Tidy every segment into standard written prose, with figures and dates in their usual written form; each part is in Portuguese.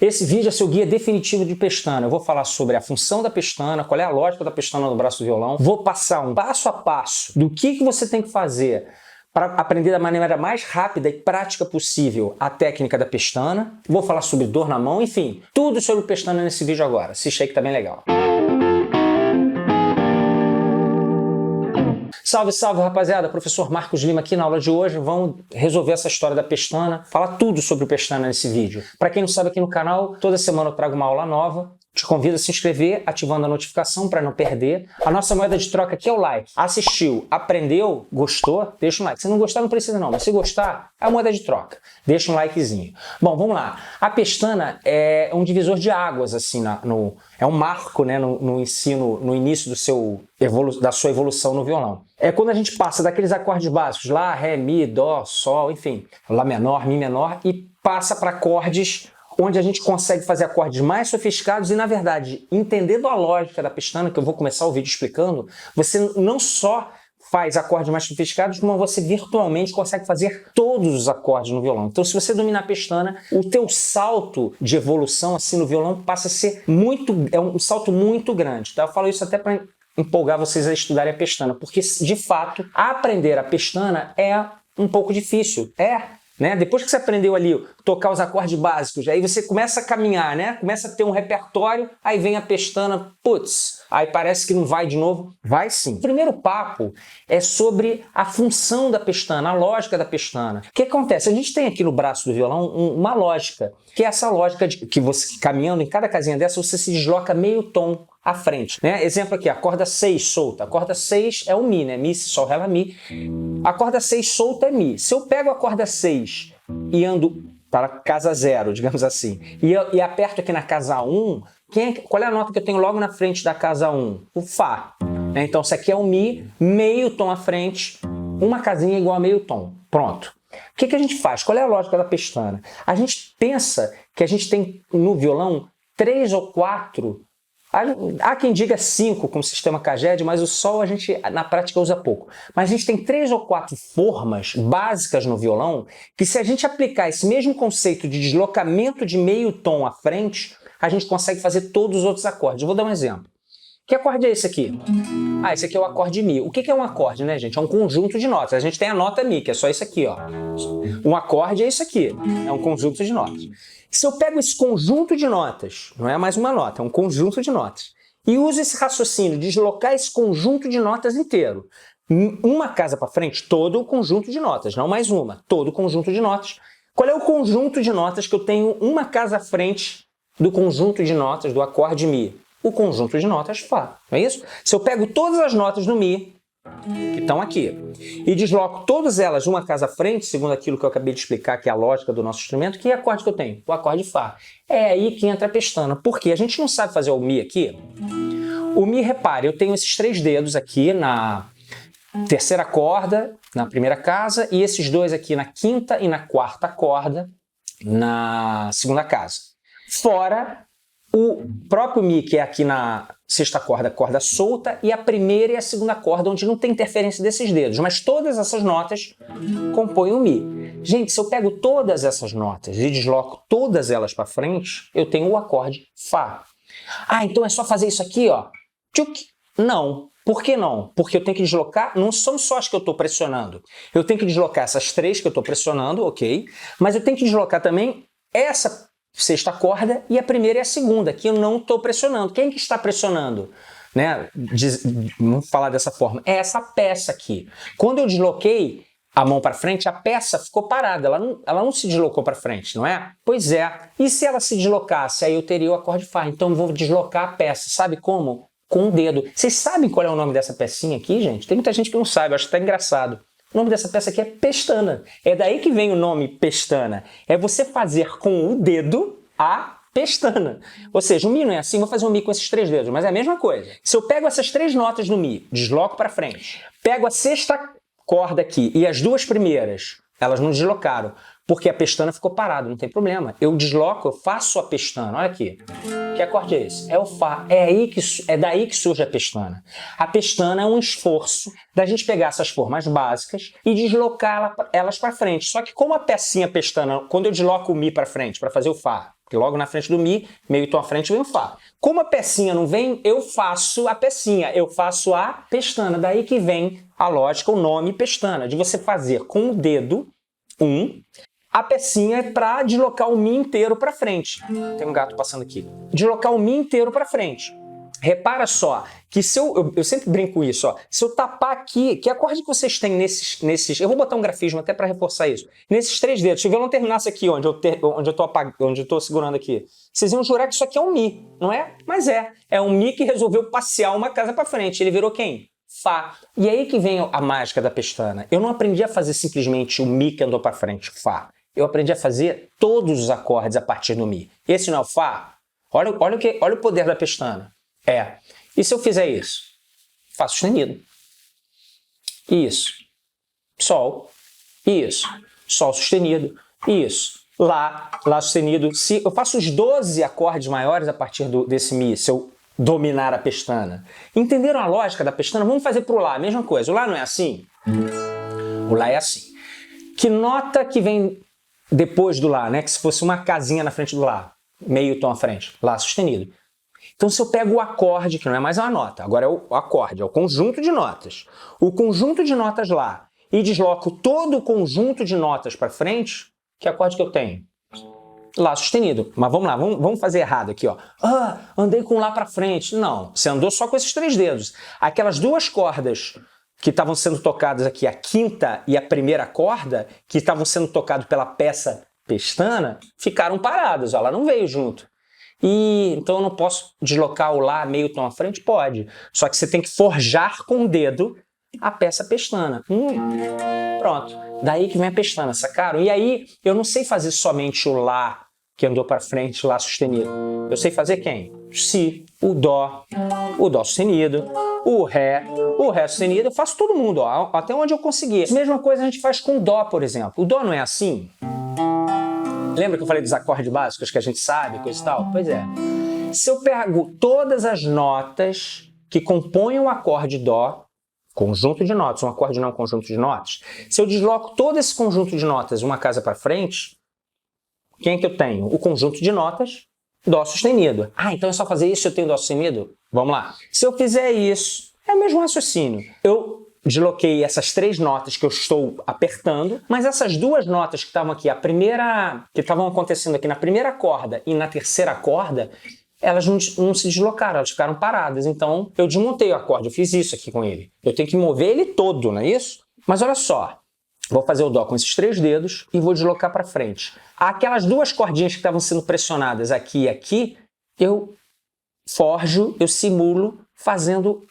Esse vídeo é seu guia definitivo de pestana. Eu vou falar sobre a função da pestana, qual é a lógica da pestana no braço do violão. Vou passar um passo a passo do que você tem que fazer para aprender da maneira mais rápida e prática possível a técnica da pestana. Vou falar sobre dor na mão, enfim, tudo sobre pestana nesse vídeo agora. Assiste aí que tá bem legal. Salve, salve, rapaziada! Professor Marcos Lima aqui na aula de hoje. Vamos resolver essa história da pestana, falar tudo sobre pestana nesse vídeo. Para quem não sabe, aqui no canal, toda semana eu trago uma aula nova. Te convido a se inscrever, ativando a notificação para não perder. A nossa moeda de troca aqui é o like. Assistiu, aprendeu, gostou? Deixa um like. Se não gostar, não precisa não, mas se gostar, é a moeda de troca. Deixa um likezinho. Bom, vamos lá. A pestana é um divisor de águas, assim, é um marco, né, no ensino, no início da sua evolução no violão. É quando a gente passa daqueles acordes básicos, Lá, Ré, Mi, Dó, Sol, enfim, Lá menor, Mi menor, e passa para acordes onde a gente consegue fazer acordes mais sofisticados e, na verdade, entendendo a lógica da pestana, que eu vou começar o vídeo explicando, você não só faz acordes mais sofisticados, como você virtualmente consegue fazer todos os acordes no violão. Então, se você dominar a pestana, o teu salto de evolução assim no violão passa a ser um salto muito grande. Tá? Eu falo isso até para empolgar vocês a estudarem a pestana, porque, de fato, aprender a pestana é um pouco difícil. Né? Depois que você aprendeu ali tocar os acordes básicos, aí você começa a caminhar, né? Começa a ter um repertório, aí vem a pestana, putz, aí parece que não vai de novo. Vai sim. O primeiro papo é sobre a função da pestana, a lógica da pestana. O que acontece? A gente tem aqui no braço do violão uma lógica, que é essa lógica de que você, caminhando em cada casinha dessa, você se desloca meio tom à frente, né? Exemplo aqui, a corda 6 solta. A corda 6 é o Mi, né? Mi, Si, Sol, Ré, Lá, Mi. A corda 6 solta é Mi. Se eu pego a corda 6 e ando para a casa 0, digamos assim, e aperto aqui na casa 1, qual é a nota que eu tenho logo na frente da casa 1? O Fá. Então, isso aqui é o Mi, meio tom à frente, uma casinha igual a meio tom. Pronto. O que a gente faz? Qual é a lógica da pestana? A gente pensa que a gente tem no violão 3 ou 4. Há quem diga 5 com o sistema Caged, mas o Sol a gente na prática usa pouco. Mas a gente tem 3 ou 4 formas básicas no violão que, se a gente aplicar esse mesmo conceito de deslocamento de meio tom à frente, a gente consegue fazer todos os outros acordes. Eu vou dar um exemplo. Que acorde é esse aqui? Esse aqui é o acorde Mi. O que é um acorde, né, gente? É um conjunto de notas. A gente tem a nota Mi, que é só isso aqui, ó. Um acorde é isso aqui. É um conjunto de notas. Se eu pego esse conjunto de notas, não é mais uma nota, é um conjunto de notas, e uso esse raciocínio, deslocar esse conjunto de notas inteiro, uma casa para frente, todo o conjunto de notas, não mais uma, todo o conjunto de notas. Qual é o conjunto de notas que eu tenho uma casa à frente do conjunto de notas do acorde Mi? O conjunto de notas Fá, não é isso? Se eu pego todas as notas do Mi, que estão aqui, e desloco todas elas uma casa à frente, segundo aquilo que eu acabei de explicar, que é a lógica do nosso instrumento, que acorde que eu tenho? O acorde Fá. É aí que entra a pestana. Por quê? A gente não sabe fazer o Mi aqui. O Mi, repare, eu tenho esses 3 dedos aqui na terceira corda, na primeira casa, e esses 2 aqui na quinta e na quarta corda, na segunda casa. Fora o próprio Mi, que é aqui na sexta corda, corda solta, e a primeira e a segunda corda, onde não tem interferência desses dedos, mas todas essas notas compõem o Mi. Gente, se eu pego todas essas notas e desloco todas elas para frente, eu tenho o acorde Fá. Então é só fazer isso aqui, ó. Tchuc. Não. Por que não? Porque eu tenho que deslocar, não são só as que eu estou pressionando. Eu tenho que deslocar essas 3 que eu estou pressionando, ok? Mas eu tenho que deslocar também essa sexta corda e a primeira e a segunda, que eu não estou pressionando. Quem que está pressionando? Né? Vamos falar dessa forma. É essa peça aqui. Quando eu desloquei a mão para frente, a peça ficou parada. Ela não se deslocou para frente, não é? Pois é. E se ela se deslocasse? Aí eu teria o acorde Fá. Então eu vou deslocar a peça. Sabe como? Com o dedo. Vocês sabem qual é o nome dessa pecinha aqui, gente? Tem muita gente que não sabe. Eu acho até engraçado. O nome dessa peça aqui é pestana. É daí que vem o nome pestana. É você fazer com o dedo a pestana. Ou seja, o Mi não é assim, vou fazer um Mi com esses 3 dedos, mas é a mesma coisa. Se eu pego essas 3 notas no Mi, desloco para frente, pego a sexta corda aqui e as 2 primeiras, elas não deslocaram, porque a pestana ficou parada, não tem problema. Eu desloco, eu faço a pestana. Olha aqui. Que acorde é esse? É o Fá. É daí que surge a pestana. A pestana é um esforço da gente pegar essas formas básicas e deslocar elas para frente. Só que como a pecinha pestana, quando eu desloco o Mi para frente para fazer o Fá, Porque logo na frente do Mi, meio tom à frente, vem o Fá. Como a pecinha não vem, eu faço a pecinha, eu faço a pestana. Daí que vem a lógica, o nome pestana, de você fazer com o dedo, a pecinha para deslocar o Mi inteiro para frente. Tem um gato passando aqui. Deslocar o Mi inteiro para frente. Repara só, que se eu sempre brinco isso, ó, se eu tapar aqui, que acorde que vocês têm nesses eu vou botar um grafismo até para reforçar isso, nesses 3 dedos, se o violão terminasse aqui, onde eu tô segurando aqui, vocês iam jurar que isso aqui é um Mi, não é? Mas é um Mi que resolveu passear uma casa para frente, ele virou quem? Fá. E aí que vem a mágica da pestana. Eu não aprendi a fazer simplesmente o Mi que andou para frente, Fá. Eu aprendi a fazer todos os acordes a partir do Mi. Esse não é o Fá? Olha o poder da pestana. E se eu fizer isso? Fá sustenido. Isso. Sol. Isso. Sol sustenido. Isso. Lá sustenido. Se eu faço os 12 acordes maiores a partir desse Mi, se eu dominar a pestana. Entenderam a lógica da pestana? Vamos fazer pro Lá, a mesma coisa. O Lá não é assim? O Lá é assim. Que nota que vem depois do Lá, né? Que se fosse uma casinha na frente do Lá, meio tom à frente. Lá sustenido. Então, se eu pego o acorde, que não é mais uma nota, agora é o acorde, é o conjunto de notas. O conjunto de notas Lá e desloco todo o conjunto de notas para frente, que acorde que eu tenho? Lá sustenido. Mas vamos lá, vamos fazer errado aqui, ó. Andei com Lá para frente. Não, você andou só com esses 3 dedos. Aquelas 2 cordas que estavam sendo tocadas aqui, a quinta e a primeira corda, que estavam sendo tocadas pela peça pestana, ficaram paradas, ó, ela não veio junto. E então eu não posso deslocar o Lá meio tom à frente? Pode. Só que você tem que forjar com o dedo a peça pestana. Pronto. Daí que vem a pestana, sacaram? E aí eu não sei fazer somente o Lá que andou para frente, Lá sustenido. Eu sei fazer quem? Si, o Dó sustenido, o Ré sustenido. Eu faço todo mundo, ó, até onde eu conseguir. Mesma coisa a gente faz com o Dó, por exemplo. O Dó não é assim? Lembra que eu falei dos acordes básicos que a gente sabe, coisa e tal? Pois é. Se eu pego todas as notas que compõem o acorde Dó, conjunto de notas, um acorde não é um conjunto de notas, se eu desloco todo esse conjunto de notas uma casa para frente, quem é que eu tenho? O conjunto de notas, Dó sustenido. Então é só fazer isso e eu tenho Dó sustenido? Vamos lá. Se eu fizer isso, é o mesmo raciocínio. Eu desloquei essas 3 notas que eu estou apertando, mas essas 2 notas que estavam aqui, que estavam acontecendo aqui na primeira corda e na terceira corda, elas não se deslocaram, elas ficaram paradas. Então, eu desmontei o acorde, eu fiz isso aqui com ele. Eu tenho que mover ele todo, não é isso? Mas olha só, vou fazer o Dó com esses 3 dedos e vou deslocar para frente. Aquelas 2 cordinhas que estavam sendo pressionadas aqui e aqui, eu simulo fazendo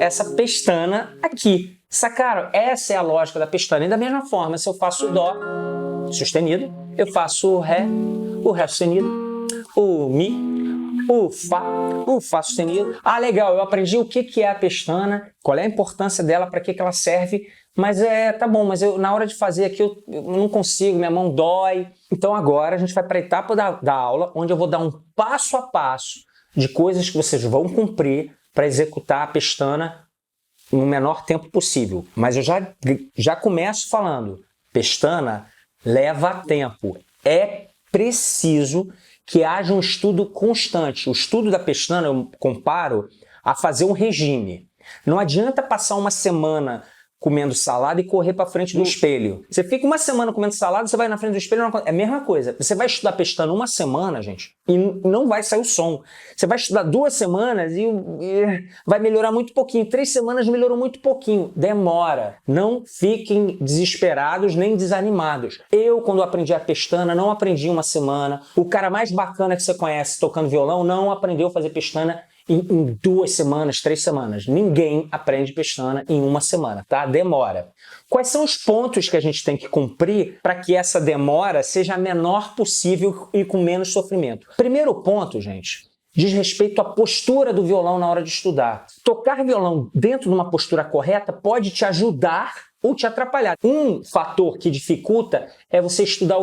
essa pestana aqui. Sacaram? Essa é a lógica da pestana. E da mesma forma, se eu faço o Dó sustenido, eu faço o Ré sustenido, o Mi, o Fá sustenido. Legal, eu aprendi o que é a pestana, qual é a importância dela, para que ela serve, mas tá bom, mas na hora de fazer aqui eu não consigo, minha mão dói. Então agora a gente vai para a etapa da aula, onde eu vou dar um passo a passo de coisas que vocês vão cumprir para executar a pestana no menor tempo possível. Mas eu já começo falando, pestana leva tempo. É preciso que haja um estudo constante. O estudo da pestana eu comparo a fazer um regime. Não adianta passar uma semana comendo salada e correr para frente do espelho. Você fica uma semana comendo salada, você vai na frente do espelho, é a mesma coisa. Você vai estudar pestana uma semana, gente, e não vai sair o som. Você vai estudar 2 semanas e vai melhorar muito pouquinho. 3 semanas melhorou muito pouquinho. Demora. Não fiquem desesperados nem desanimados. Eu, quando aprendi a pestana, não aprendi em uma semana. O cara mais bacana que você conhece tocando violão não aprendeu a fazer pestana em 2 semanas, 3 semanas. Ninguém aprende pestana em uma semana, tá? Demora. Quais são os pontos que a gente tem que cumprir para que essa demora seja a menor possível e com menos sofrimento? Primeiro ponto, gente, diz respeito à postura do violão na hora de estudar. Tocar violão dentro de uma postura correta pode te ajudar ou te atrapalhar. Um fator que dificulta é você estudar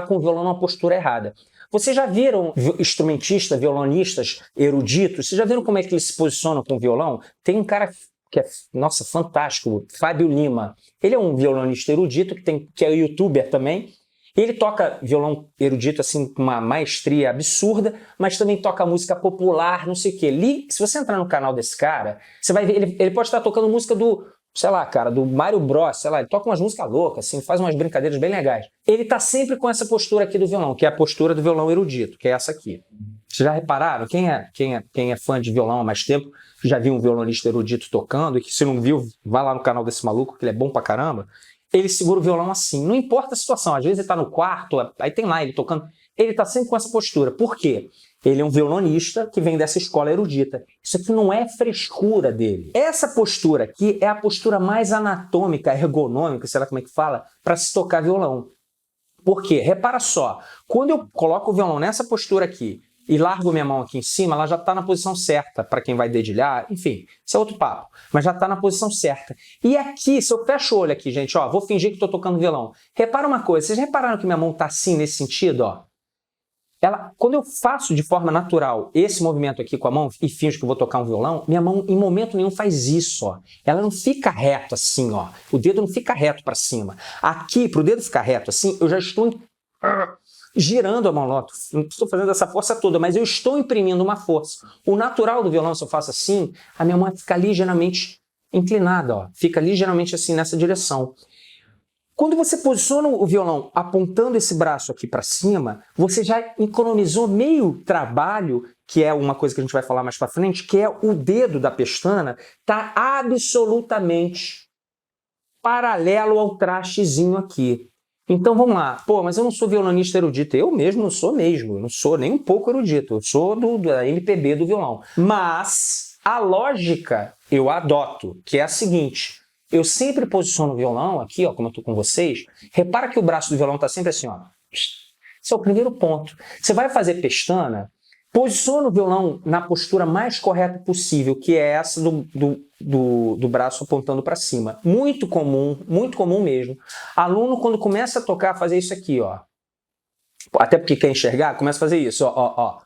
com o violão numa postura errada. Vocês já viram instrumentistas, violonistas, eruditos? Vocês já viram como é que eles se posicionam com o violão? Tem um cara que é, nossa, fantástico, Fábio Lima. Ele é um violonista erudito que é youtuber também. Ele toca violão erudito assim com uma maestria absurda, mas também toca música popular, não sei o quê. Se você entrar no canal desse cara, você vai ver, ele pode estar tocando música do, sei lá, cara, do Mario Bros, sei lá, ele toca umas músicas loucas, assim, faz umas brincadeiras bem legais. Ele tá sempre com essa postura aqui do violão, que é a postura do violão erudito, que é essa aqui. Vocês já repararam? Quem é fã de violão há mais tempo, já viu um violonista erudito tocando, e que se não viu, vai lá no canal desse maluco, que ele é bom pra caramba. Ele segura o violão assim, não importa a situação, às vezes ele tá no quarto, aí tem lá ele tocando, ele tá sempre com essa postura. Por quê? Ele é um violonista que vem dessa escola erudita. Isso aqui não é frescura dele. Essa postura aqui é a postura mais anatômica, ergonômica, sei lá como é que fala, para se tocar violão. Por quê? Repara só, quando eu coloco o violão nessa postura aqui e largo minha mão aqui em cima, ela já está na posição certa para quem vai dedilhar, enfim, isso é outro papo, mas já está na posição certa. E aqui, se eu fecho o olho aqui, gente, ó, vou fingir que estou tocando violão. Repara uma coisa, vocês repararam que minha mão está assim nesse sentido, ó? Quando eu faço de forma natural esse movimento aqui com a mão e finjo que vou tocar um violão, minha mão em momento nenhum faz isso, ó. Ela não fica reto assim, ó. O dedo não fica reto para cima. Aqui, para o dedo ficar reto assim, eu já estou girando a mão, não estou fazendo essa força toda, mas eu estou imprimindo uma força. O natural do violão, se eu faço assim, a minha mão fica ligeiramente inclinada, ó. Fica ligeiramente assim nessa direção. Quando você posiciona o violão apontando esse braço aqui para cima, você já economizou meio trabalho, que é uma coisa que a gente vai falar mais para frente, que é o dedo da pestana tá absolutamente paralelo ao trastezinho aqui. Então vamos lá. Pô, mas eu não sou violonista erudito. Eu mesmo não sou mesmo. Eu não sou nem um pouco erudito. Eu sou da MPB do violão. Mas a lógica eu adoto, que é a seguinte. Eu sempre posiciono o violão aqui, ó, como eu estou com vocês. Repara que o braço do violão está sempre assim, ó. Esse é o primeiro ponto. Você vai fazer pestana, posiciona o violão na postura mais correta possível, que é essa do braço apontando para cima. Muito comum mesmo. Aluno, quando começa a tocar, fazer isso aqui, ó. Até porque quer enxergar, começa a fazer isso, ó.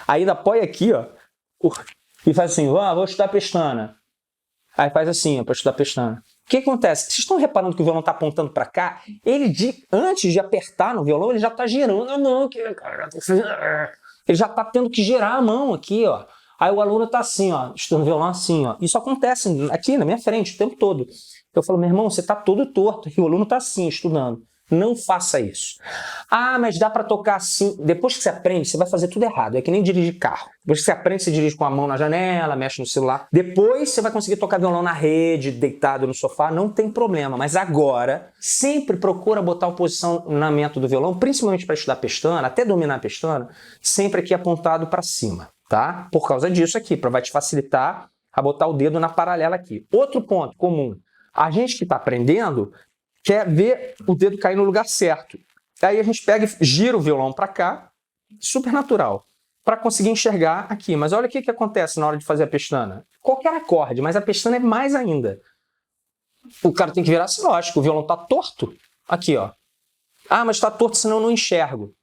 Aí apoia aqui, ó, e faz assim, vou estudar pestana. Aí faz assim, para estudar pestana. O que acontece? Vocês estão reparando que o violão está apontando para cá? Antes de apertar no violão, ele já está girando a mão aqui. Ele já está tendo que girar a mão aqui, ó. Aí o aluno está assim, ó, estudando violão assim, ó. Isso acontece aqui na minha frente o tempo todo. Eu falo, meu irmão, você está todo torto. E o aluno está assim, estudando. Não faça isso. Ah, mas dá para tocar assim. Depois que você aprende, você vai fazer tudo errado. É que nem dirigir carro. Depois que você aprende, você dirige com a mão na janela, mexe no celular. Depois você vai conseguir tocar violão na rede, deitado no sofá, não tem problema. Mas agora, sempre procura botar o posicionamento do violão, principalmente para estudar pestana, até dominar a pestana, sempre aqui apontado para cima, tá? Por causa disso aqui, vai te facilitar a botar o dedo na paralela aqui. Outro ponto comum. A gente que está aprendendo quer ver o dedo cair no lugar certo. Aí a gente pega e gira o violão para cá, super natural, para conseguir enxergar aqui. Mas olha o que acontece na hora de fazer a pestana. Qualquer acorde, mas a pestana é mais ainda. O cara tem que virar assim, lógico, o violão está torto. Aqui, ó. Ah, mas está torto, senão eu não enxergo.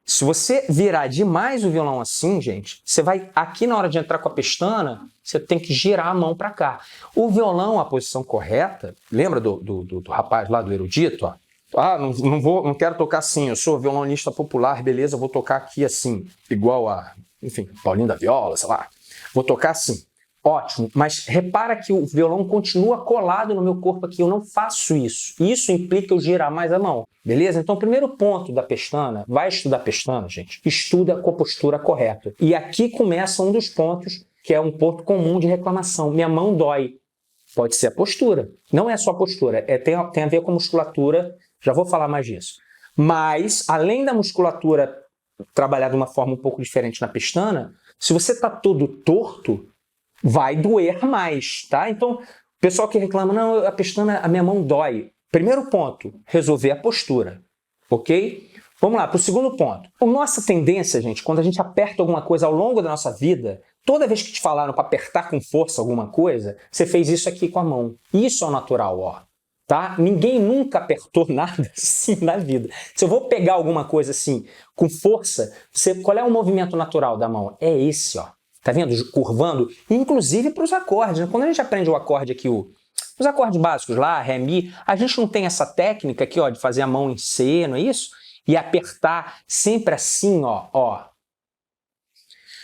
Se você virar demais o violão assim, gente, você vai aqui na hora de entrar com a pestana, você tem que girar a mão para cá. O violão, a posição correta, lembra do rapaz lá do erudito? Ó? Ah, não quero tocar assim, eu sou violonista popular, beleza, eu vou tocar aqui assim, igual a, enfim, Paulinho da Viola, sei lá. Vou tocar assim. Ótimo, mas repara que o violão continua colado no meu corpo aqui, eu não faço isso. Isso implica eu girar mais a mão, beleza? Então o primeiro ponto da pestana, vai estudar pestana, gente, estuda com a postura correta. E aqui começa um dos pontos, que é um ponto comum de reclamação. Minha mão dói. Pode ser a postura, não é só a postura, tem a ver com a musculatura, já vou falar mais disso. Mas, além da musculatura trabalhar de uma forma um pouco diferente na pestana, se você está todo torto, vai doer mais, tá? Então, o pessoal que reclama, não, a pestana, a minha mão dói. Primeiro ponto, resolver a postura, ok? Vamos lá, para o segundo ponto. A nossa tendência, gente, quando a gente aperta alguma coisa ao longo da nossa vida, toda vez que te falaram para apertar com força alguma coisa, você fez isso aqui com a mão. Isso é o natural, ó. Tá? Ninguém nunca apertou nada assim na vida. Se eu vou pegar alguma coisa assim com força, qual é o movimento natural da mão? É esse, ó. Tá vendo? Curvando, inclusive para os acordes. Né? Quando a gente aprende o acorde aqui, Os acordes básicos lá, Ré, Mi, a gente não tem essa técnica aqui, ó, de fazer a mão em C, não é isso? E apertar sempre assim, ó.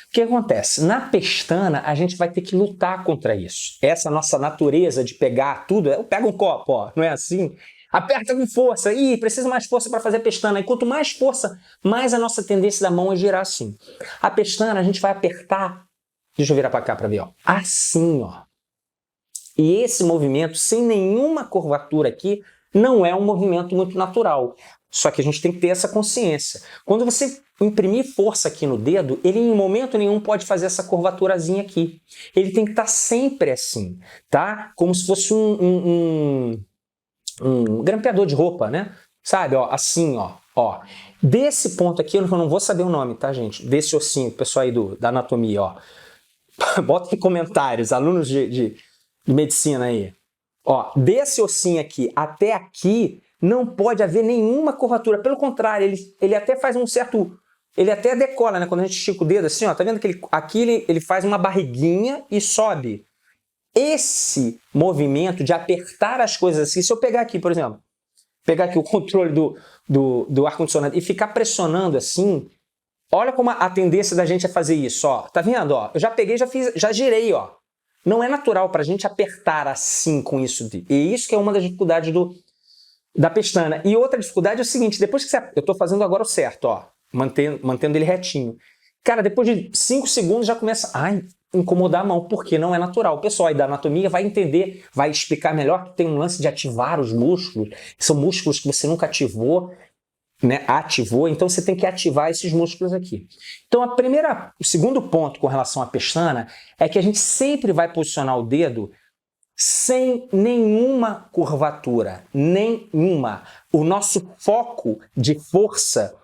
O que acontece? Na pestana, a gente vai ter que lutar contra isso. Essa nossa natureza de pegar tudo, eu pego um copo, ó, não é assim? Aperta com força. Ih, precisa mais força para fazer a pestana. E quanto mais força, mais a nossa tendência da mão é girar assim. A pestana, a gente vai apertar. Deixa eu virar para cá para ver, ó. Assim, ó. E esse movimento, sem nenhuma curvatura aqui, não é um movimento muito natural. Só que a gente tem que ter essa consciência. Quando você imprimir força aqui no dedo, ele em momento nenhum pode fazer essa curvaturazinha aqui. Ele tem que estar sempre assim, tá? Como se fosse um grampeador de roupa, né? Sabe, ó, assim, ó. Desse ponto aqui, eu não vou saber o nome, tá, gente? Desse ossinho, pessoal aí da anatomia, ó. Bota em comentários, alunos de medicina aí. Ó, desse ossinho aqui até aqui, não pode haver nenhuma curvatura. Pelo contrário, ele até faz um certo... Ele até decola, né? Quando a gente estica o dedo assim, ó. Tá vendo que aqui ele faz uma barriguinha e sobe. Esse movimento de apertar as coisas assim, se eu pegar aqui, por exemplo, pegar aqui o controle do ar-condicionado e ficar pressionando assim, olha como a tendência da gente é fazer isso, ó. Tá vendo, ó? Eu já peguei, já girei, ó. Não é natural pra gente apertar assim com isso. E isso que é uma das dificuldades da pestana. E outra dificuldade é o seguinte, depois que você... Eu tô fazendo agora o certo, ó. Mantendo ele retinho. Cara, depois de 5 segundos já começa a incomodar a mão, porque não é natural. O pessoal aí da anatomia vai entender, vai explicar melhor que tem um lance de ativar os músculos. São músculos que você nunca ativou, né? Ativou, então você tem que ativar esses músculos aqui. Então o segundo ponto com relação à pestana é que a gente sempre vai posicionar o dedo sem nenhuma curvatura, nenhuma. O nosso foco de força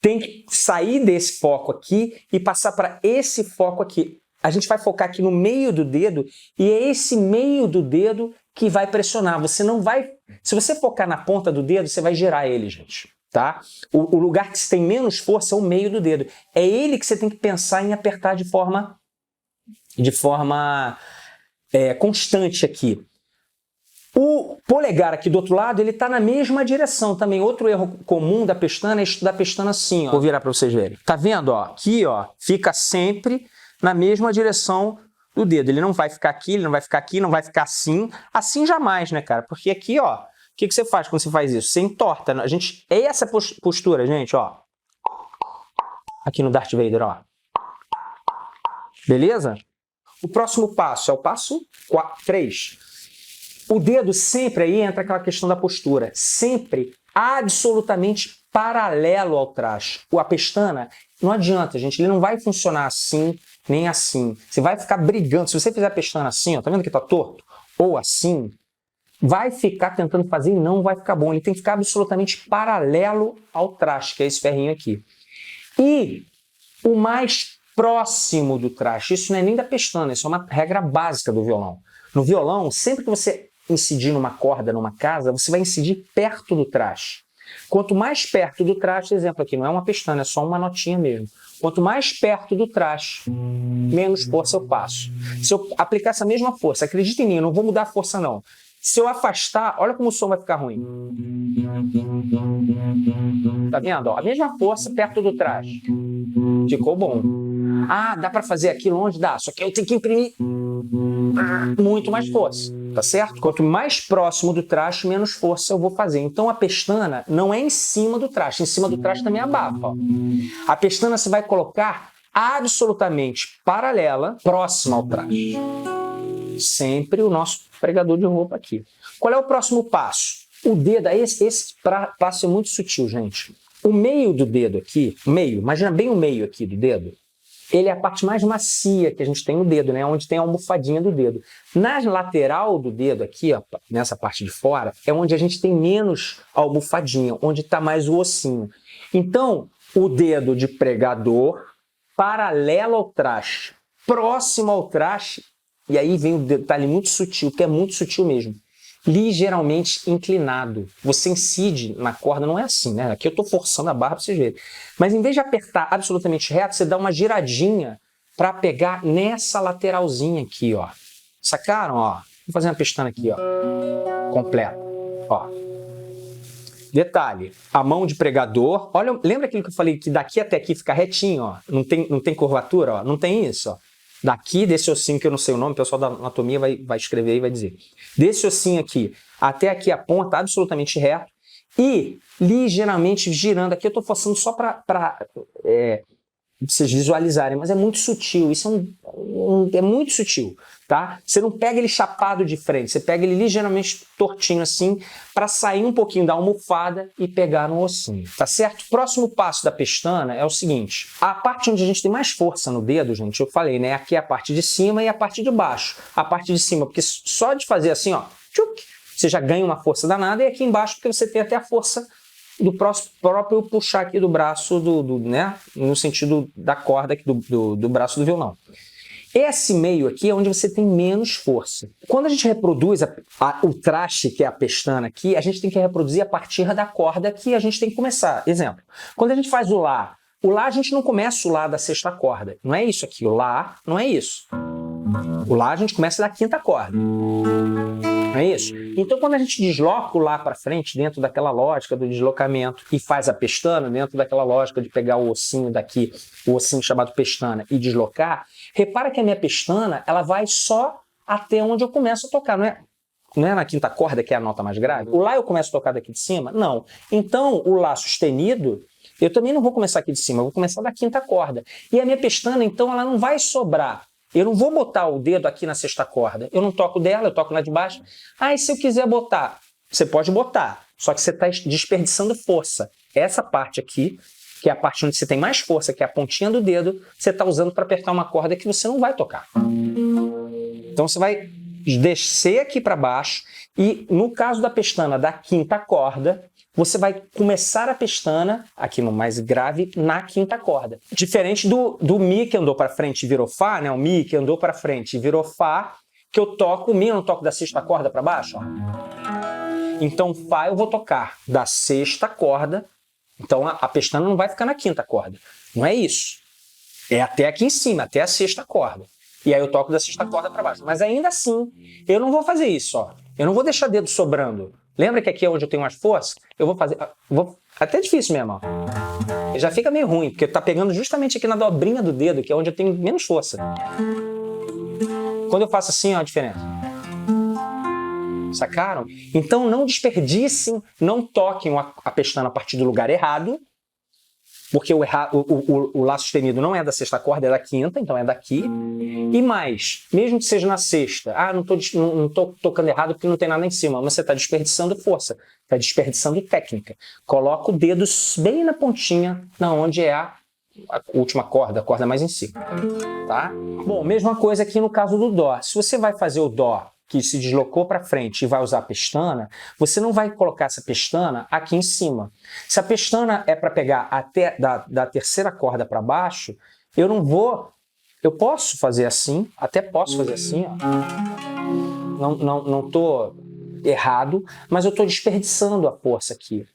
tem que sair desse foco aqui e passar para esse foco aqui. A gente vai focar aqui no meio do dedo e é esse meio do dedo que vai pressionar. Você não vai... Se você focar na ponta do dedo, você vai girar ele, gente. Tá? O lugar que você tem menos força é o meio do dedo. É ele que você tem que pensar em apertar de forma constante aqui. O polegar aqui do outro lado, ele está na mesma direção também. Outro erro comum da pestana é estudar a pestana assim, ó. Vou virar para vocês verem. Tá vendo, ó? Aqui, ó, fica sempre na mesma direção do dedo. Ele não vai ficar aqui, ele não vai ficar aqui, não vai ficar assim. Assim jamais, né, cara? Porque aqui, ó, o que você faz quando você faz isso? Você entorta. É essa postura, gente, ó. Aqui no Darth Vader, ó. Beleza? O próximo passo é o passo 3. O dedo sempre aí entra aquela questão da postura. Sempre absolutamente paralelo ao traste. A pestana, não adianta, gente. Ele não vai funcionar assim, nem assim. Você vai ficar brigando. Se você fizer a pestana assim, ó, tá vendo que tá torto? Ou assim, vai ficar tentando fazer e não vai ficar bom. Ele tem que ficar absolutamente paralelo ao traste, que é esse ferrinho aqui. E o mais próximo do traste, isso não é nem da pestana, isso é uma regra básica do violão. No violão, sempre que você incidir numa corda, numa casa, você vai incidir perto do traste. Quanto mais perto do traste, exemplo aqui, não é uma pestana, é só uma notinha mesmo. Quanto mais perto do traste, menos força eu passo. Se eu aplicar essa mesma força, acredita em mim, eu não vou mudar a força não. Se eu afastar, olha como o som vai ficar ruim. Tá vendo? Ó, a mesma força perto do traste. Ficou bom. Ah, dá para fazer aqui longe? Dá. Só que eu tenho que imprimir muito mais força. Tá certo? Quanto mais próximo do traste, menos força eu vou fazer. Então a pestana não é em cima do traste. Em cima do traste também abafa. Ó. A pestana você vai colocar absolutamente paralela, próxima ao traste. Sempre o nosso pregador de roupa aqui. Qual é o próximo passo? O dedo, esse passo é muito sutil, gente. O meio do dedo aqui, imagina bem o meio aqui do dedo, ele é a parte mais macia que a gente tem no dedo, né? Onde tem a almofadinha do dedo. Na lateral do dedo aqui, ó, nessa parte de fora, é onde a gente tem menos almofadinha, onde está mais o ossinho. Então, o dedo de pregador, paralelo ao traste, próximo ao traste, e aí vem o detalhe muito sutil, que é muito sutil mesmo. Ligeiramente inclinado. Você incide na corda, não é assim, né? Aqui eu estou forçando a barra para vocês verem. Mas em vez de apertar absolutamente reto, você dá uma giradinha para pegar nessa lateralzinha aqui, ó. Sacaram, ó? Vou fazer uma pestana aqui, ó, completa, ó. Detalhe, a mão de pregador, olha, lembra aquilo que eu falei, que daqui até aqui fica retinho, ó, não tem curvatura, ó, não tem isso, ó. Daqui, desse ossinho que eu não sei o nome, o pessoal da anatomia vai escrever aí e vai dizer. Desse ossinho aqui até aqui a ponta, absolutamente reto, e ligeiramente girando. Aqui eu estou forçando só para vocês visualizarem, mas é muito sutil, isso é muito sutil, tá? Você não pega ele chapado de frente, você pega ele ligeiramente tortinho assim, para sair um pouquinho da almofada e pegar no ossinho, tá certo? Próximo passo da pestana é o seguinte, a parte onde a gente tem mais força no dedo, gente, eu falei, né? Aqui é a parte de cima e a parte de baixo. A parte de cima, porque só de fazer assim, ó, tchuc, você já ganha uma força danada, e aqui embaixo porque você tem até a força do próprio puxar aqui do braço, né? No sentido da corda aqui do braço do violão. Esse meio aqui é onde você tem menos força. Quando a gente reproduz o traste, que é a pestana aqui, a gente tem que reproduzir a partir da corda que a gente tem que começar. Exemplo, quando a gente faz o Lá a gente não começa o Lá da sexta corda. Não é isso aqui, o Lá não é isso. O Lá a gente começa da quinta corda. Não é isso? Então, quando a gente desloca o Lá para frente, dentro daquela lógica do deslocamento, e faz a pestana, dentro daquela lógica de pegar o ossinho daqui, o ossinho chamado pestana, e deslocar, repara que a minha pestana, ela vai só até onde eu começo a tocar, não é na quinta corda, que é a nota mais grave? O Lá eu começo a tocar daqui de cima? Não. Então, o Lá sustenido, eu também não vou começar aqui de cima, eu vou começar da quinta corda. E a minha pestana, então, ela não vai sobrar. Eu não vou botar o dedo aqui na sexta corda. Eu não toco dela, eu toco lá de baixo. Ah, e se eu quiser botar? Você pode botar, só que você está desperdiçando força. Essa parte aqui, que é a parte onde você tem mais força, que é a pontinha do dedo, você está usando para apertar uma corda que você não vai tocar. Então você vai descer aqui para baixo e, no caso da pestana da quinta corda, você vai começar a pestana, aqui no mais grave, na quinta corda. Diferente do Mi que andou para frente e virou Fá, né? O Mi que andou para frente e virou Fá, que eu toco, o Mi eu não toco da sexta corda para baixo, ó. Então Fá eu vou tocar da sexta corda, então a pestana não vai ficar na quinta corda. Não é isso. É até aqui em cima, até a sexta corda. E aí eu toco da sexta corda para baixo. Mas ainda assim, eu não vou fazer isso, ó. Eu não vou deixar dedo sobrando. Lembra que aqui é onde eu tenho mais força? Eu vou fazer... Até difícil mesmo, ó. Já fica meio ruim, porque tá pegando justamente aqui na dobrinha do dedo, que é onde eu tenho menos força. Quando eu faço assim, ó, a diferença. Sacaram? Então não desperdicem, não toquem a pestana a partir do lugar errado, porque o Lá sustenido não é da sexta corda, é da quinta, então é daqui. E mais, mesmo que seja na sexta, não tô tocando errado porque não tem nada em cima, mas você está desperdiçando força, está desperdiçando técnica. Coloca o dedo bem na pontinha, onde é a última corda, a corda mais em cima. Tá? Bom, mesma coisa aqui no caso do Dó. Se você vai fazer o Dó que se deslocou para frente e vai usar a pestana, você não vai colocar essa pestana aqui em cima. Se a pestana é para pegar até da terceira corda para baixo, eu não vou... Eu posso fazer assim, até posso fazer assim, ó. Não estou errado, mas eu estou desperdiçando a força aqui.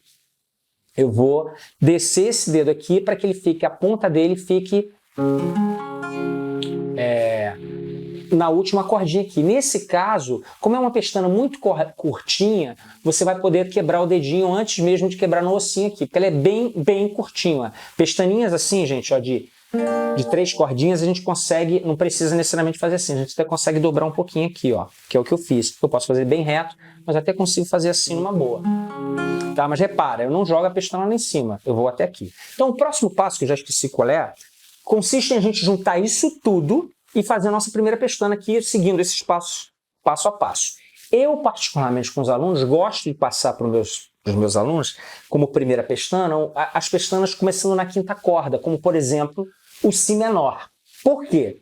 Eu vou descer esse dedo aqui para que ele fique, a ponta dele fique... na última cordinha aqui. Nesse caso, como é uma pestana muito curtinha, você vai poder quebrar o dedinho antes mesmo de quebrar no ossinho aqui, porque ela é bem curtinha. Pestaninhas assim, gente, ó, de 3 cordinhas a gente consegue, não precisa necessariamente fazer assim, a gente até consegue dobrar um pouquinho aqui, ó, que é o que eu fiz. Eu posso fazer bem reto, mas até consigo fazer assim numa boa. Tá? Mas repara, eu não jogo a pestana lá em cima, eu vou até aqui. Então o próximo passo, que eu já esqueci qual é, consiste em a gente juntar isso tudo e fazer a nossa primeira pestana aqui, seguindo esses passos, passo a passo. Eu, particularmente com os alunos, gosto de passar para os meus alunos, como primeira pestana, as pestanas começando na quinta corda, como, por exemplo, o Si menor. Por quê?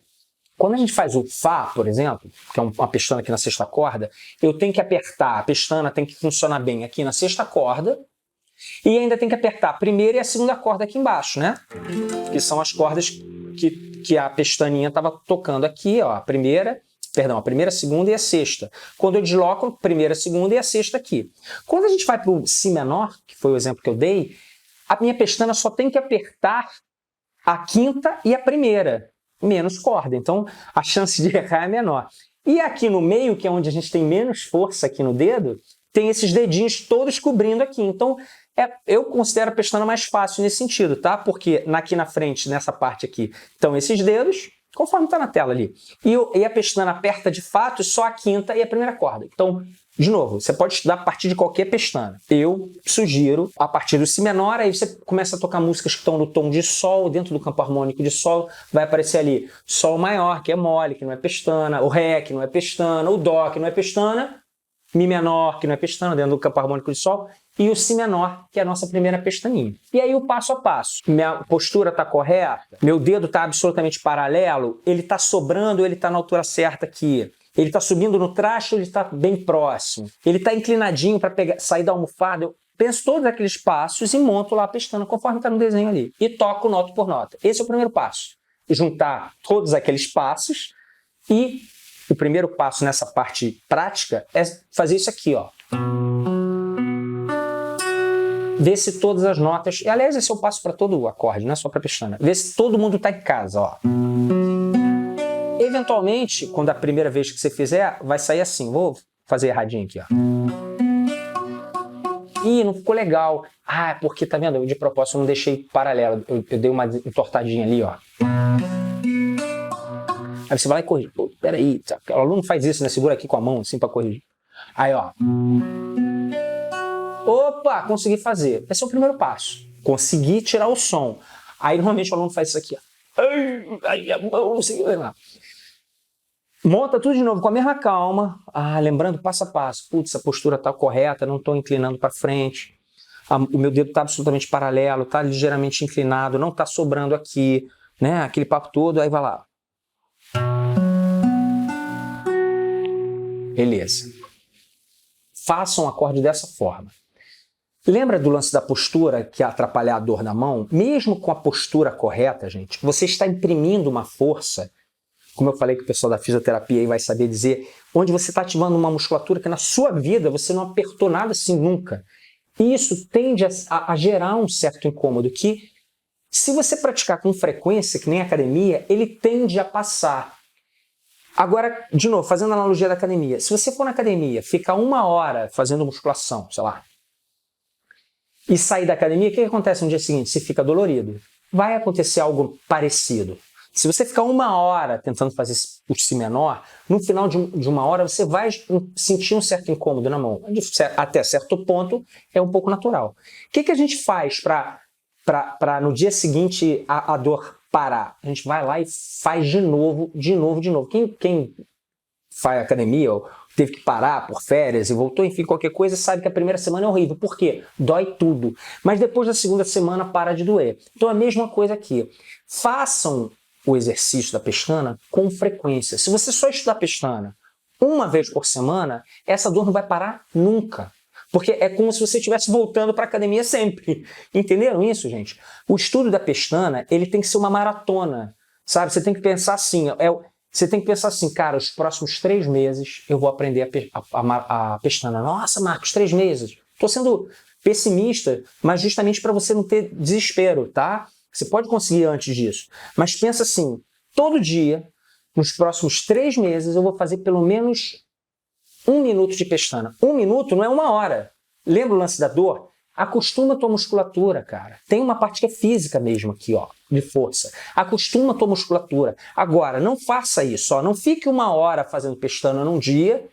Quando a gente faz o Fá, por exemplo, que é uma pestana aqui na sexta corda, eu tenho que apertar, a pestana tem que funcionar bem aqui na sexta corda, e ainda tem que apertar a primeira e a segunda corda aqui embaixo, né? Que são as cordas que a pestaninha estava tocando aqui, ó, a primeira, a segunda e a sexta. Quando eu desloco, a primeira, a segunda e a sexta aqui. Quando a gente vai para o Si menor, que foi o exemplo que eu dei, a minha pestana só tem que apertar a quinta e a primeira, menos corda. Então, a chance de errar é menor. E aqui no meio, que é onde a gente tem menos força aqui no dedo, tem esses dedinhos todos cobrindo aqui. Então, eu considero a pestana mais fácil nesse sentido, tá? Porque aqui na frente, nessa parte aqui, estão esses dedos, conforme está na tela ali. E a pestana aperta de fato só a quinta e a primeira corda. Então, de novo, você pode estudar a partir de qualquer pestana. Eu sugiro a partir do Si menor, aí você começa a tocar músicas que estão no tom de Sol, dentro do campo harmônico de Sol, vai aparecer ali Sol maior, que é mole, que não é pestana, o Ré, que não é pestana, o Dó, que não é pestana, Mi menor, que não é pestana, dentro do campo harmônico de Sol, e o Si menor, que é a nossa primeira pestaninha. E aí o passo a passo. Minha postura está correta, meu dedo está absolutamente paralelo, ele está sobrando, ele está na altura certa aqui. Ele está subindo no traste, ele está bem próximo. Ele está inclinadinho para sair da almofada. Eu penso todos aqueles passos e monto lá a pestana conforme está no desenho ali. E toco nota por nota. Esse é o primeiro passo. Juntar todos aqueles passos e o primeiro passo nessa parte prática é fazer isso aqui, ó. Ver se todas as notas... E, aliás, esse é o passo para todo o acorde, não é só para a pestana. Ver se todo mundo está em casa, ó. Eventualmente, quando a primeira vez que você fizer, vai sair assim. Vou fazer erradinho aqui, ó. Ih, não ficou legal. Ah, é porque, tá vendo? Eu, de propósito, não deixei paralelo. Eu dei uma entortadinha ali, ó. Aí você vai lá e corrige. Pô, peraí. O aluno faz isso, né? Segura aqui com a mão, assim, pra corrigir. Aí, ó. Opa, consegui fazer. Esse é o primeiro passo. Consegui tirar o som. Aí, normalmente, o aluno faz isso aqui, ó. Ai, a mão, não sei lá. Monta tudo de novo com a mesma calma. Lembrando passo a passo. Putz, a postura está correta, não estou inclinando para frente. O meu dedo está absolutamente paralelo, está ligeiramente inclinado, não está sobrando aqui, né? Aquele papo todo, aí vai lá. Beleza. Façam um acorde dessa forma. Lembra do lance da postura que atrapalhar a dor na mão? Mesmo com a postura correta, gente, você está imprimindo uma força, como eu falei que o pessoal da fisioterapia aí vai saber dizer, onde você está ativando uma musculatura que na sua vida você não apertou nada assim nunca. E isso tende a gerar um certo incômodo que, se você praticar com frequência, que nem academia, ele tende a passar. Agora, de novo, fazendo a analogia da academia, se você for na academia, ficar 1 hora fazendo musculação, sei lá, e sair da academia, o que acontece no dia seguinte? Você fica dolorido. Vai acontecer algo parecido. Se você ficar 1 hora tentando fazer o Si menor, no final de 1 hora você vai sentir um certo incômodo na mão. Até certo ponto é um pouco natural. O que a gente faz para no dia seguinte a dor parar? A gente vai lá e faz de novo. Quem faz academia ou teve que parar por férias e voltou, enfim, qualquer coisa, sabe que a primeira semana é horrível. Por quê? Dói tudo. Mas depois da segunda semana para de doer. Então a mesma coisa aqui. Façam o exercício da pestana com frequência. Se você só estudar pestana 1 vez por semana, essa dor não vai parar nunca. Porque é como se você estivesse voltando para a academia sempre. Entenderam isso, gente? O estudo da pestana, ele tem que ser uma maratona, sabe? Você tem que pensar assim, cara, os próximos 3 meses eu vou aprender a pestana. Nossa, Marcos, 3 meses. Estou sendo pessimista, mas justamente para você não ter desespero, tá? Você pode conseguir antes disso. Mas pensa assim, todo dia, nos próximos 3 meses, eu vou fazer pelo menos 1 minuto de pestana. 1 minuto não é 1 hora. Lembra o lance da dor? Acostuma a tua musculatura, cara. Tem uma parte que é física mesmo aqui, ó, de força. Acostuma a tua musculatura. Agora, não faça isso, ó. Não fique 1 hora fazendo pestana num dia,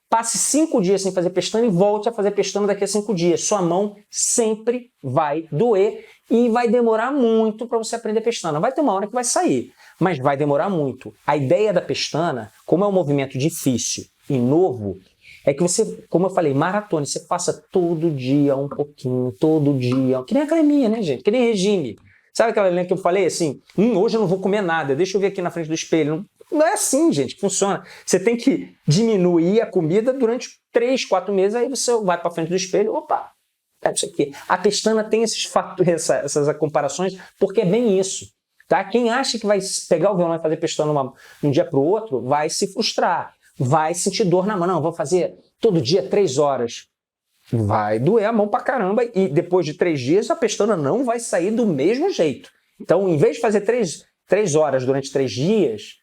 passe 5 dias sem fazer pestana e volte a fazer pestana daqui a 5 dias. Sua mão sempre vai doer e vai demorar muito para você aprender pestana. Vai ter uma hora que vai sair, mas vai demorar muito. A ideia da pestana, como é um movimento difícil e novo, é que você, como eu falei, maratone, você faça todo dia um pouquinho, todo dia. Que nem academia, né, gente? Que nem regime. Sabe aquela linha que eu falei assim? Hoje eu não vou comer nada, deixa eu ver aqui na frente do espelho. Não é assim, gente, que funciona. Você tem que diminuir a comida durante 3, 4 meses, aí você vai para frente do espelho, opa, é isso aqui. A pestana tem essas comparações, porque é bem isso. Tá? Quem acha que vai pegar o violão e fazer pestana um dia para o outro, vai se frustrar. Vai sentir dor na mão. Não, vou fazer todo dia 3 horas. Vai doer a mão pra caramba e depois de 3 dias a pestana não vai sair do mesmo jeito. Então, em vez de fazer 3 horas durante 3 dias,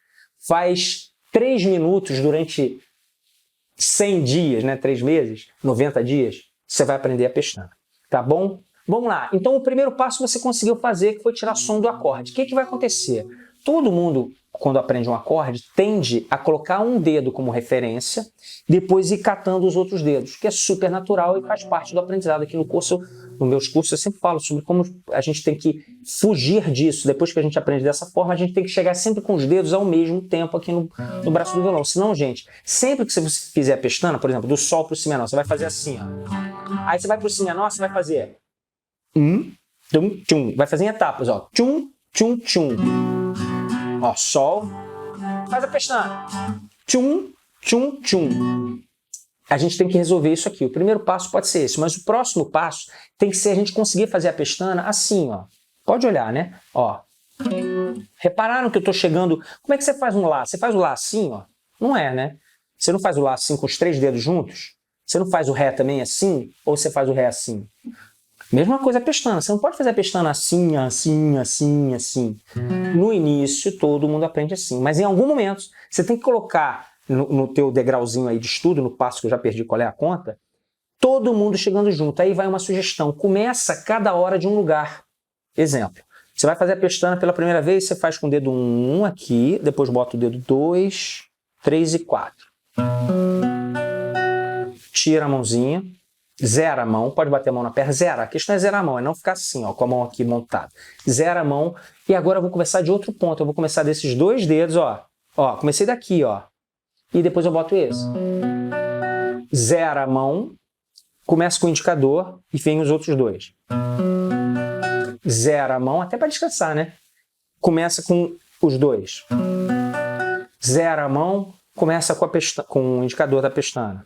faz 3 minutos durante 100 dias, né? 3 meses, 90 dias, você vai aprender a pestana. Tá bom? Vamos lá. Então, o primeiro passo você conseguiu fazer, que foi tirar som do acorde. O que vai acontecer? Todo mundo, quando aprende um acorde, tende a colocar um dedo como referência, depois ir catando os outros dedos, que é super natural e faz parte do aprendizado. Aqui no meus cursos, eu sempre falo sobre como a gente tem que fugir disso. Depois que a gente aprende dessa forma, a gente tem que chegar sempre com os dedos ao mesmo tempo aqui no braço do violão. Senão, gente, sempre que você fizer a pestana, por exemplo, do sol para o si menor, você vai fazer assim, ó. Aí você vai para o si menor, você vai fazer tum, tchum. Vai fazer em etapas, ó. Tchum, tchum, tchum. Ó, sol. Faz a pestana. Tchum, tchum, tchum. A gente tem que resolver isso aqui. O primeiro passo pode ser esse, mas o próximo passo tem que ser a gente conseguir fazer a pestana assim, ó. Pode olhar, né? Ó. Repararam que eu tô chegando... Como é que você faz um Lá? Você faz o Lá assim, ó? Não é, né? Você não faz o Lá assim com os 3 dedos juntos? Você não faz o Ré também assim? Ou você faz o Ré assim? Mesma coisa a pestana. Você não pode fazer a pestana assim, assim, assim, assim. No início, todo mundo aprende assim. Mas em algum momento, você tem que colocar no teu degrauzinho aí de estudo, no passo que eu já perdi qual é a conta, todo mundo chegando junto. Aí vai uma sugestão. Começa cada hora de um lugar. Exemplo. Você vai fazer a pestana pela primeira vez, você faz com o dedo 1 aqui, depois bota o dedo 2, 3 e 4. Tira a mãozinha. Zera a mão, pode bater a mão na perna, zera. A questão é zerar a mão, é não ficar assim, ó, com a mão aqui montada. Zera a mão e agora eu vou começar de outro ponto. Eu vou começar desses 2 dedos, ó. Ó, comecei daqui, ó. E depois eu boto esse. Zera a mão, começa com o indicador e vem os outros 2. Zera a mão, até para descansar, né? Começa com os 2. Zera a mão, começa com o indicador da pestana.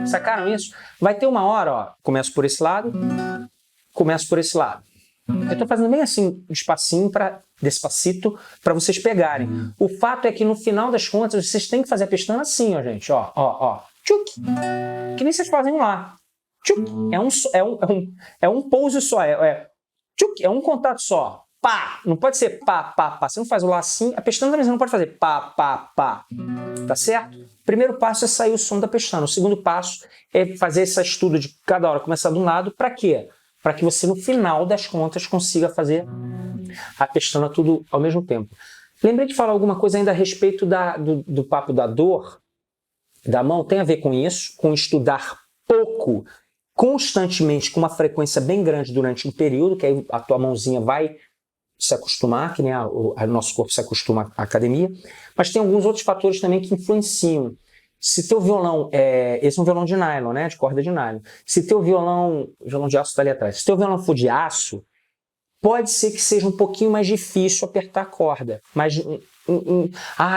Sacaram isso? Vai ter uma hora, ó, começo por esse lado, começo por esse lado. Eu tô fazendo bem assim, despacito, para vocês pegarem. O fato é que no final das contas, vocês têm que fazer a pestana assim, ó, gente, ó, ó, ó. Tchuc. Que nem vocês fazem lá. Tchuc. É um pouso só, tchuc, é um contato só. Pá! Não pode ser pá, pá, pá. Você não faz o Lá assim. A pestana também você não pode fazer pá, pá, pá. Tá certo? O primeiro passo é sair o som da pestana. O segundo passo é fazer esse estudo de cada hora começar de um lado. Para quê? Para que você, no final das contas, consiga fazer a pestana tudo ao mesmo tempo. Lembrei de falar alguma coisa ainda a respeito do papo da dor da mão. Tem a ver com isso, com estudar pouco, constantemente, com uma frequência bem grande durante um período, que aí a tua mãozinha vai se acostumar, que nem o nosso corpo se acostuma à academia, mas tem alguns outros fatores também que influenciam. Se teu violão esse é um violão de nylon, né, de corda de nylon. Se teu violão de aço está ali atrás. Se teu violão for de aço, pode ser que seja um pouquinho mais difícil apertar a corda. Mas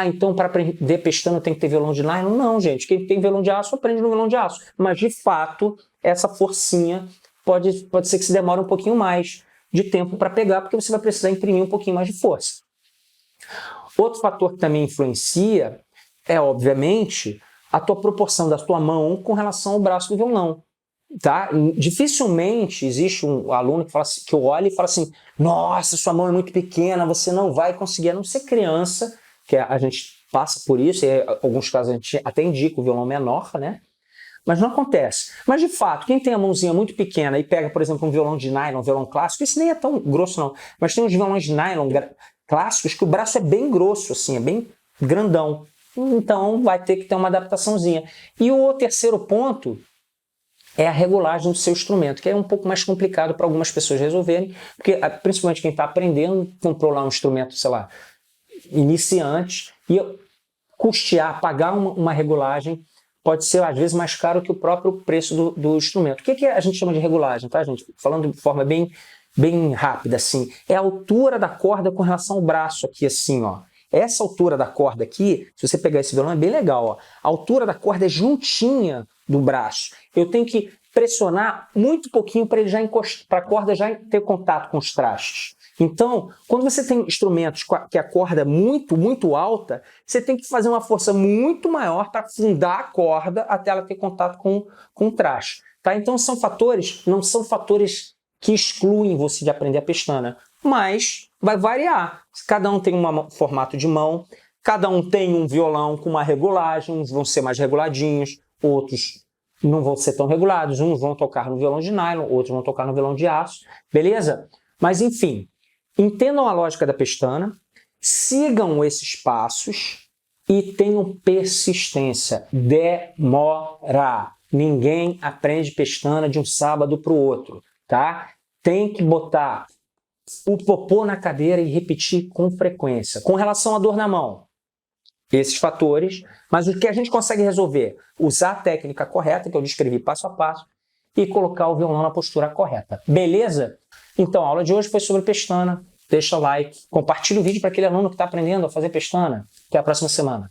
então para aprender pestana tem que ter violão de nylon? Não, gente. Quem tem violão de aço aprende no violão de aço. Mas de fato, essa forcinha pode ser que se demore um pouquinho mais de tempo para pegar, porque você vai precisar imprimir um pouquinho mais de força. Outro fator que também influencia é, obviamente, a tua proporção da tua mão com relação ao braço do violão. Tá? Dificilmente existe um aluno que, fala assim, que olha e fala assim: nossa, sua mão é muito pequena, você não vai conseguir, a não ser criança, que a gente passa por isso, e em alguns casos a gente até indica o violão menor, né? Mas não acontece. Mas, de fato, quem tem a mãozinha muito pequena e pega, por exemplo, um violão de nylon, um violão clássico, isso nem é tão grosso, não. Mas tem uns violões de nylon clássicos que o braço é bem grosso, assim, é bem grandão. Então, vai ter que ter uma adaptaçãozinha. E o terceiro ponto é a regulagem do seu instrumento, que é um pouco mais complicado para algumas pessoas resolverem, porque, principalmente quem está aprendendo, comprou lá um instrumento, sei lá, iniciante, e custear, pagar uma regulagem, pode ser, às vezes, mais caro que o próprio preço do instrumento. O que a gente chama de regulagem, tá, gente? Falando de forma bem rápida, assim. É a altura da corda com relação ao braço aqui, assim, ó. Essa altura da corda aqui, se você pegar esse violão, é bem legal, ó. A altura da corda é juntinha do braço. Eu tenho que pressionar muito pouquinho para ele já para a corda já ter contato com os trastes. Então, quando você tem instrumentos que a corda é muito, muito alta, você tem que fazer uma força muito maior para afundar a corda até ela ter contato com o traste. Tá? Então, não são fatores que excluem você de aprender a pestana, mas vai variar. Cada um tem um formato de mão, Cada um tem um violão com uma regulagem, uns vão ser mais reguladinhos, outros não vão ser tão regulados, uns vão tocar no violão de nylon, outros vão tocar no violão de aço, beleza? Mas enfim, entendam a lógica da pestana, sigam esses passos e tenham persistência. Demora. Ninguém aprende pestana de um sábado para o outro, tá? Tem que botar o popô na cadeira e repetir com frequência. Com relação à dor na mão, esses fatores, mas o que a gente consegue resolver? Usar a técnica correta, que eu descrevi passo a passo, e colocar o violão na postura correta. Beleza? Então, a aula de hoje foi sobre pestana. Deixa o like, compartilha o vídeo para aquele aluno que está aprendendo a fazer pestana. Até a próxima semana.